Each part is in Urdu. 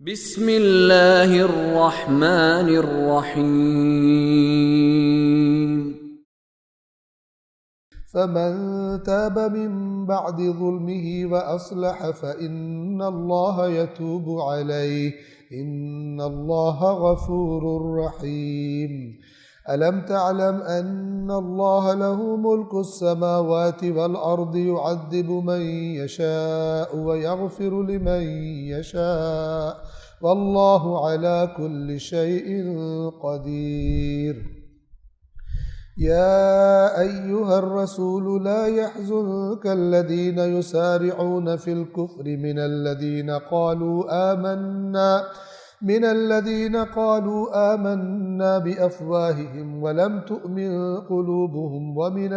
بسم اللہ الرحمن الرحیم فمن تاب من بعد ظلمه وأصلح فإن الله يتوب عليه إن الله غفور رحيم ألم تعلم أن الله له ملك السماوات والأرض يعذب من يشاء ويغفر لمن يشاء والله على كل شيء قدير يا أيها الرسول لا يحزنك الذين يسارعون في الكفر من الذين قالوا آمنا بأفواههم ولم تؤمن قلوبهم ومن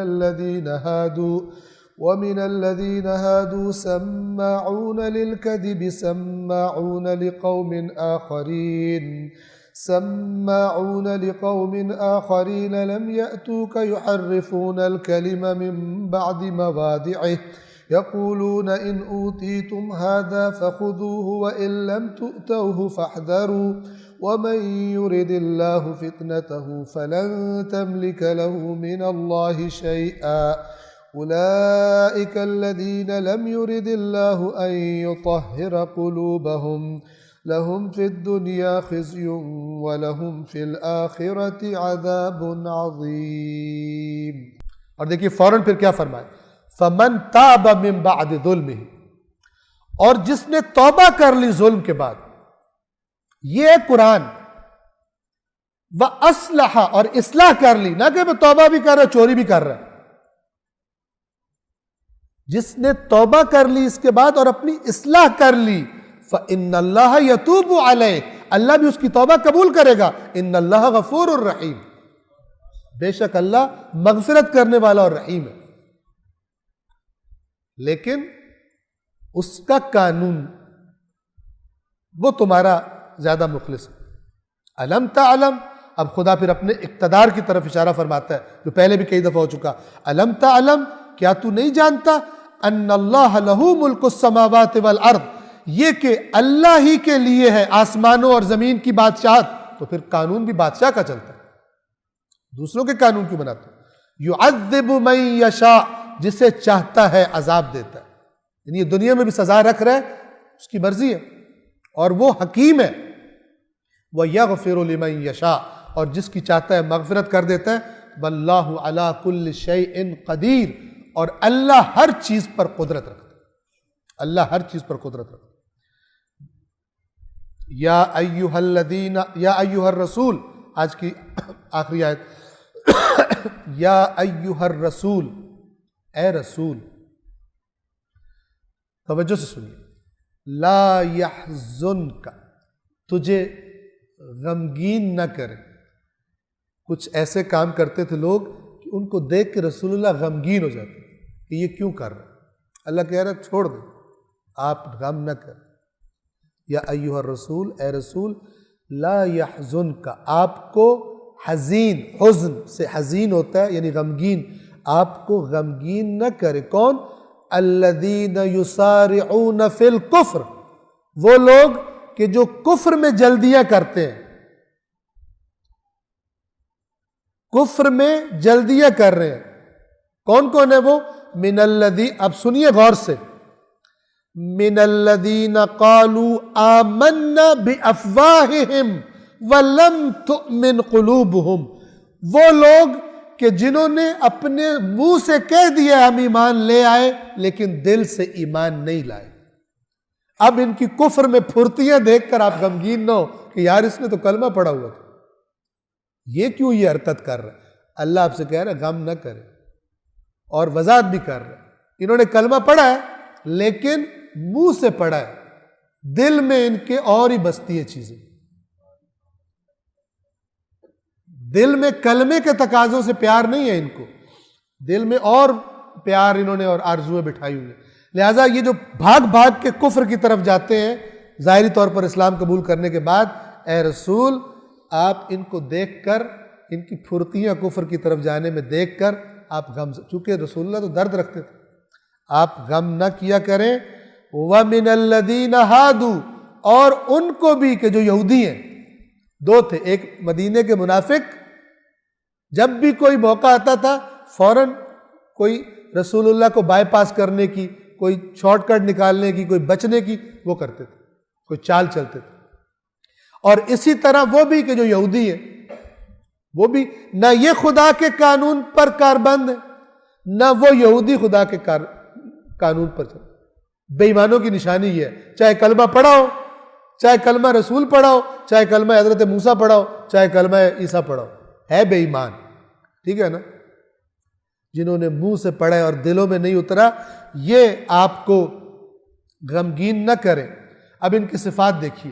الذين هادوا سماعون للكذب سماعون لقوم آخرين لم يأتوك يحرفون الكلم من بعد مواضعه يقولون إن أوتيتم هذا فخذوه وإن لم تؤتوه فاحذروا ومن يرد الله فتنته فلن تملك له من الله شيئا أولئك الذين لم يرد الله أن يطهر قلوبهم لهم في الدنيا خزي ولهم في الآخرة عذاب عظيم۔ اور دیکھیے فوراً پھر کیا فرمائے، فمن تاب من بعد ظلمہ، اور جس نے توبہ کر لی ظلم کے بعد، یہ قرآن وَأَصْلَحَ، اور اصلاح کر لی، نہ کہ میں توبہ بھی کر رہا چوری بھی کر رہا، جس نے توبہ کر لی اس کے بعد اور اپنی اصلاح کر لی، فَإِنَّ اللَّهَ يَتُوبُ عَلَيْهِ، اللہ بھی اس کی توبہ قبول کرے گا، إِنَّ اللَّهَ غَفُورٌ رَحِيمٌ، بے شک اللہ مغفرت کرنے والا اور رحیم ہے۔ لیکن اس کا قانون وہ تمہارا زیادہ مخلص ہے۔ الم تعلم، اب خدا پھر اپنے اقتدار کی طرف اشارہ فرماتا ہے جو پہلے بھی کئی دفعہ ہو چکا، الم تعلم، کیا تو نہیں جانتا، ان اللہ لہ ملک السماوات والارض، یہ کہ اللہ ہی کے لیے ہے آسمانوں اور زمین کی بادشاہت، تو پھر قانون بھی بادشاہ کا چلتا ہے، دوسروں کے قانون کیوں بناتا ہے؟ یعذب من یشاء، جسے چاہتا ہے عذاب دیتا ہے، یعنی یہ دنیا میں بھی سزا رکھ رہا ہے، اس کی مرضی ہے، اور وہ حکیم ہے۔ وَيَغْفِرُ لِمَن یشاء، اور جس کی چاہتا ہے مغفرت کر دیتا ہے۔ وَاللَّهُ عَلَى كُلِّ شَيْءٍ قَدِيرٌ، اور اللہ ہر چیز پر قدرت رکھتا ہے، اللہ ہر چیز پر قدرت رکھتا ہے۔ یا ایھا الرسول، آج کی آخری آیت، یا ایھا الرسول، اے رسول، توجہ سے سنیے، لا یحزنک، تجھے غمگین نہ کرے۔ کچھ ایسے کام کرتے تھے لوگ کہ ان کو دیکھ کے رسول اللہ غمگین ہو جاتے کہ یہ کیوں کر رہے، اللہ کہہ رہا ہے چھوڑ دیں، آپ غم نہ کریں۔ یا ایھا الرسول، اے رسول، لا یحزنک، آپ کو حزین، حزن سے حزین ہوتا ہے یعنی غمگین، آپ کو غمگین نہ کرے۔ کون؟ الذین یسارعون فی الکفر، وہ لوگ کہ جو کفر میں جلدیاں کرتے ہیں، کفر میں جلدیاں کر رہے ہیں۔ کون کون ہے وہ؟ من الذین، اب سنیے غور سے، من الذین قالوا آمنا بافواہہم ولم تؤمن قلوبہم، وہ لوگ کہ جنہوں نے اپنے منہ سے کہہ دیا ہم ایمان لے آئے لیکن دل سے ایمان نہیں لائے۔ اب ان کی کفر میں پھرتیاں دیکھ کر آپ غمگین نہ ہو کہ یار اس نے تو کلمہ پڑھا ہوا تھا، یہ کیوں یہ حرکت کر رہا ہے؟ اللہ آپ سے کہہ رہا ہے غم نہ کرے، اور وضاحت بھی کر رہا ہے، انہوں نے کلمہ پڑھا ہے لیکن منہ سے پڑھا ہے، دل میں ان کے اور ہی بستی ہے چیزیں، دل میں کلمے کے تقاضوں سے پیار نہیں ہے ان کو، دل میں اور پیار انہوں نے اور آرزویں بٹھائی ہوئی ہیں، لہٰذا یہ جو بھاگ بھاگ کے کفر کی طرف جاتے ہیں ظاہری طور پر اسلام قبول کرنے کے بعد، اے رسول آپ ان کو دیکھ کر، ان کی پھرتیاں کفر کی طرف جانے میں دیکھ کر آپ غم، چونکہ رسول اللہ تو درد رکھتے تھے، آپ غم نہ کیا کریں۔ وَمِنَ الَّذِينَ هَادُوا، اور ان کو بھی کہ جو یہودی ہیں، دو تھے، ایک مدینے کے منافق، جب بھی کوئی موقع آتا تھا فوراً کوئی رسول اللہ کو بائی پاس کرنے کی، کوئی شارٹ کٹ نکالنے کی، کوئی بچنے کی وہ کرتے تھے، کوئی چال چلتے تھے. اور اسی طرح وہ بھی کہ جو یہودی ہیں، وہ بھی نہ یہ خدا کے قانون پر کاربند ہے، نہ وہ یہودی خدا کے قانون پر چلتے. بے ایمانوں کی نشانی یہ ہے، چاہے کلمہ پڑھا ہو، چاہے کلمہ رسول پڑھا ہو، چاہے کلمہ حضرت موسیٰ پڑھا ہو، چاہے کلمہ عیسیٰ پڑھا ہو، ہے بے ایمان. ٹھیک ہے نا؟ جنہوں نے منہ سے پڑھا اور دلوں میں نہیں اترا، یہ آپ کو غمگین نہ کریں. اب ان کی صفات دیکھیے.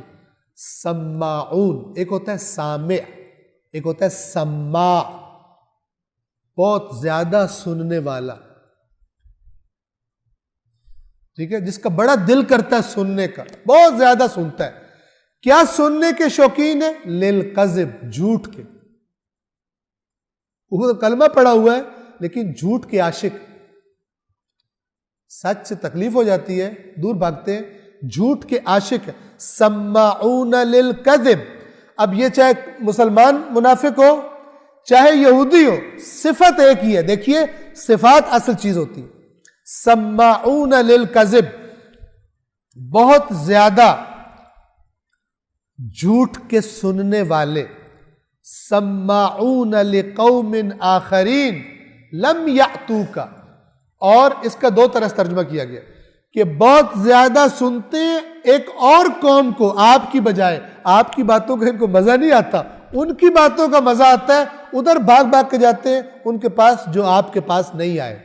سماعون، ایک ہوتا ہے سامع، ایک ہوتا ہے سماع، بہت زیادہ سننے والا. ٹھیک ہے، جس کا بڑا دل کرتا ہے سننے کا، بہت زیادہ سنتا ہے. کیا سننے کے شوقین ہے؟ للکذب، جھوٹ کے. وہ کلمہ پڑا ہوا ہے لیکن جھوٹ کے عاشق، سچ سے تکلیف ہو جاتی ہے دور بھاگتے ہیں، جھوٹ کے عاشق ہے. سماعون للکذب. اب یہ چاہے مسلمان منافق ہو چاہے یہودی ہو، صفت ایک ہی ہے. دیکھیے صفات اصل چیز ہوتی ہے. سماعون للکذب، بہت زیادہ جھوٹ کے سننے والے. سماعون لقوم آخرین لم یأتوک، اور اس کا دو طرح سے ترجمہ کیا گیا کہ بہت زیادہ سنتے ہیں ایک اور قوم کو آپ کی بجائے. آپ کی باتوں کا ان کو مزہ نہیں آتا، ان کی باتوں کا مزہ آتا ہے، ادھر بھاگ بھاگ کے جاتے ہیں ان کے پاس جو آپ کے پاس نہیں آئے.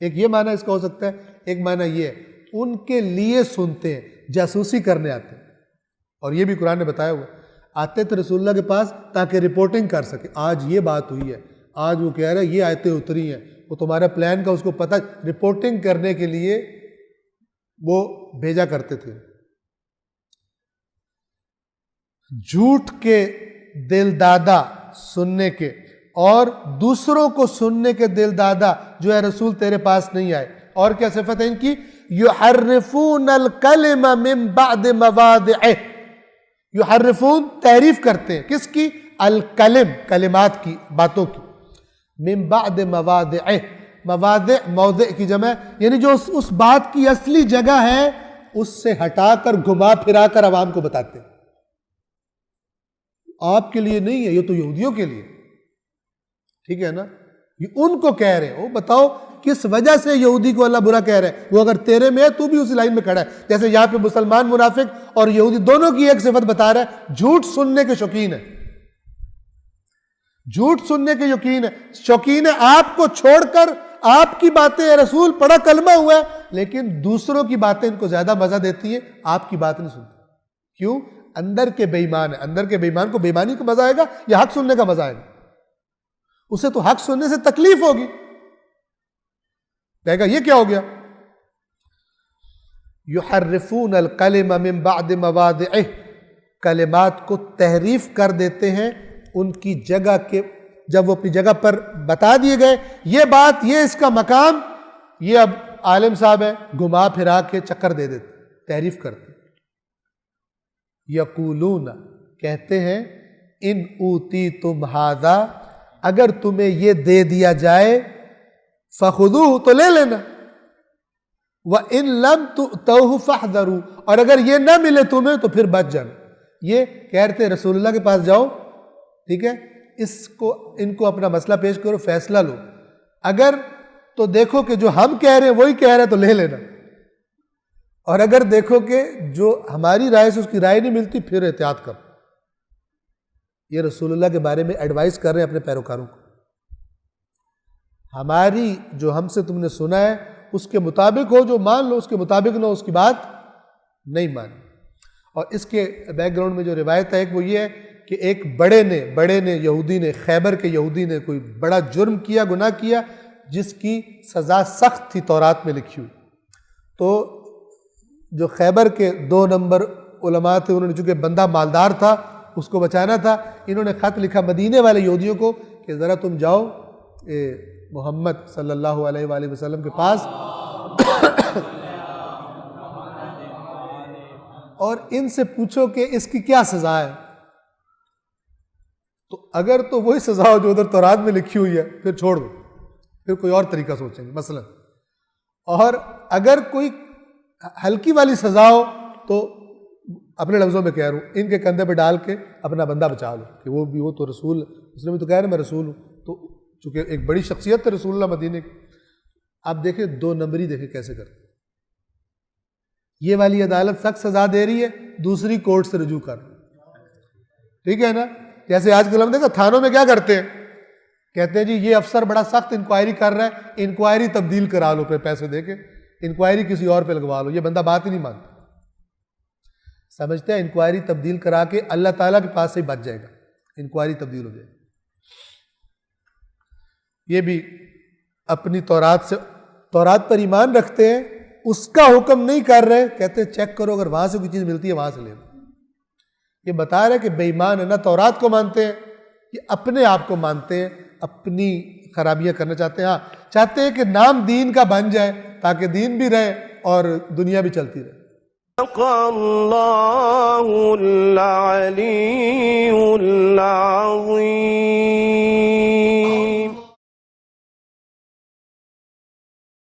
ایک یہ معنی اس کا ہو سکتا ہے. ایک معنی یہ ہے ان کے لیے سنتے ہیں، جاسوسی کرنے آتے ہیں. اور یہ بھی قرآن نے بتایا ہوا، آتے تھے رسول اللہ کے پاس تاکہ رپورٹنگ کر سکے. آج یہ بات ہوئی ہے، آج وہ کہہ رہا ہے یہ آیتیں اتری ہیں، وہ تمہارا پلان کا اس کو پتہ، رپورٹنگ کرنے کے لیے وہ بھیجا کرتے تھے. جھوٹ کے دل دادا سننے کے، اور دوسروں کو سننے کے دل دادا جو ہے رسول تیرے پاس نہیں آئے. اور کیا صفت ہے ان کی؟ یحرفون الکلم من بعد مواضعہ. یحرفون تحریف کرتے ہیں، کس کی؟ الکلم، کلمات کی، باتوں کی. من بعد مواضعہ، مواضع موضع کی جمع ہے، یعنی جو اس بات کی اصلی جگہ ہے اس سے ہٹا کر گھما پھرا کر عوام کو بتاتے ہیں. آپ کے لیے نہیں ہے، یہ تو یہودیوں کے لیے. ٹھیک ہے نا؟ یہ ان کو کہہ رہے ہیں. وہ بتاؤ کس وجہ سے یہودی کو اللہ برا کہہ رہے ہیں؟ وہ اگر تیرے میں ہے تو بھی اسی لائن میں کھڑا ہے. جیسے یہاں پہ مسلمان منافق اور یہودی دونوں کی ایک صفت بتا رہا ہے، جھوٹ سننے کے شوقین ہے. جھوٹ سننے کے یقین ہے، شوقین ہے آپ کو چھوڑ کر آپ کی باتیں رسول پڑھا کلمہ ہوا ہے لیکن دوسروں کی باتیں ان کو زیادہ مزہ دیتی ہیں، آپ کی بات نہیں سنتے. کیوں؟ اندر کے بے ایمان ہے. اندر کے بے ایمان کو بے ایمانی کا مزہ آئے گا یا حق سننے کا مزہ آئے گا؟ اسے تو حق سننے سے تکلیف ہوگی، کہے گا یہ کیا ہو گیا. یحرفون الکلم من بعد مواضعہ، کلمات کو تحریف کر دیتے ہیں ان کی جگہ کے، جب وہ اپنی جگہ پر بتا دیے گئے یہ بات، یہ اس کا مقام، یہ اب عالم صاحب ہے، گھما پھرا کے چکر دے دیتے، تحریف کرتے. یقولون، کہتے ہیں، ان اوتیتم ھذا، اگر تمہیں یہ دے دیا جائے، فخذوہ، تو لے لینا، وَإِن لَمْ تُؤْتَوْهُ فَاحْذَرُوا، اور اگر یہ نہ ملے تمہیں تو پھر بچ جانا. یہ کہتے ہیں رسول اللہ کے پاس جاؤ، ٹھیک ہے، ان کو اپنا مسئلہ پیش کرو، فیصلہ لو، اگر تو دیکھو کہ جو ہم کہہ رہے ہیں وہی کہہ رہے ہیں تو لے لینا، اور اگر دیکھو کہ جو ہماری رائے سے اس کی رائے نہیں ملتی پھر احتیاط کرو. یہ رسول اللہ کے بارے میں ایڈوائز کر رہے ہیں اپنے پیروکاروں کو. ہماری جو ہم سے تم نے سنا ہے اس کے مطابق ہو، جو مان لو، اس کے مطابق نہ ہو اس کی بات نہیں مانی. اور اس کے بیک گراؤنڈ میں جو روایت ہے ایک وہ یہ ہے کہ ایک بڑے نے یہودی نے، خیبر کے یہودی نے کوئی بڑا جرم کیا، گناہ کیا، جس کی سزا سخت تھی تورات میں لکھی ہوئی. تو جو خیبر کے 2 نمبر علماء تھے، انہوں نے چونکہ بندہ مالدار تھا، اس کو بچانا تھا، انہوں نے خط لکھا مدینے والے یہودیوں کو کہ ذرا تم جاؤ محمد صلی اللہ علیہ وآلہ وسلم کے پاس اور ان سے پوچھو کہ اس کی کیا سزا ہے، تو اگر تو وہی سزا ہو جو ادھر تورات میں لکھی ہوئی ہے پھر چھوڑ دو، پھر کوئی اور طریقہ سوچیں گے مثلا. اور اگر کوئی ہلکی والی سزا ہو تو اپنے لفظوں میں کہہ رہا ہوں، ان کے کندھے پہ ڈال کے اپنا بندہ بچا لو کہ وہ تو رسول، اس نے بھی تو کہہ رہا ہے میں رسول ہوں. تو چونکہ ایک بڑی شخصیت ہے رسول اللہ مدینے کی. آپ دیکھیں 2 نمبری دیکھیں کیسے کرتے، یہ والی عدالت سخت سزا دے رہی ہے، دوسری کورٹ سے رجوع کر، ٹھیک ہے نا. جیسے آج کل ہم دیکھا تھانوں میں کیا کرتے ہیں، کہتے ہیں جی یہ افسر بڑا سخت انکوائری کر رہا ہے، انکوائری تبدیل کرا لو، پہ پیسے دے کے انکوائری کسی اور پہ لگوا لو. یہ بندہ بات ہی نہیں مانتا، سمجھتے ہیں انکوائری تبدیل کرا کے اللہ تعالیٰ کے پاس سے ہی بچ جائے گا، انکوائری تبدیل ہو جائے گی. یہ بھی اپنی تورات پر ایمان رکھتے ہیں، اس کا حکم نہیں کر رہے، کہتے ہیں چیک کرو اگر وہاں سے کوئی چیز ملتی ہے وہاں سے لے لو. یہ بتا رہے کہ بے ایمان ہے، نہ تورات کو مانتے ہیں، یہ اپنے آپ کو مانتے ہیں، اپنی خرابیاں کرنا چاہتے ہیں. ہاں چاہتے ہیں کہ نام دین کا بن جائے تاکہ دین بھی رہے اور دنیا بھی چلتی رہے. اللہ العلی العظیم.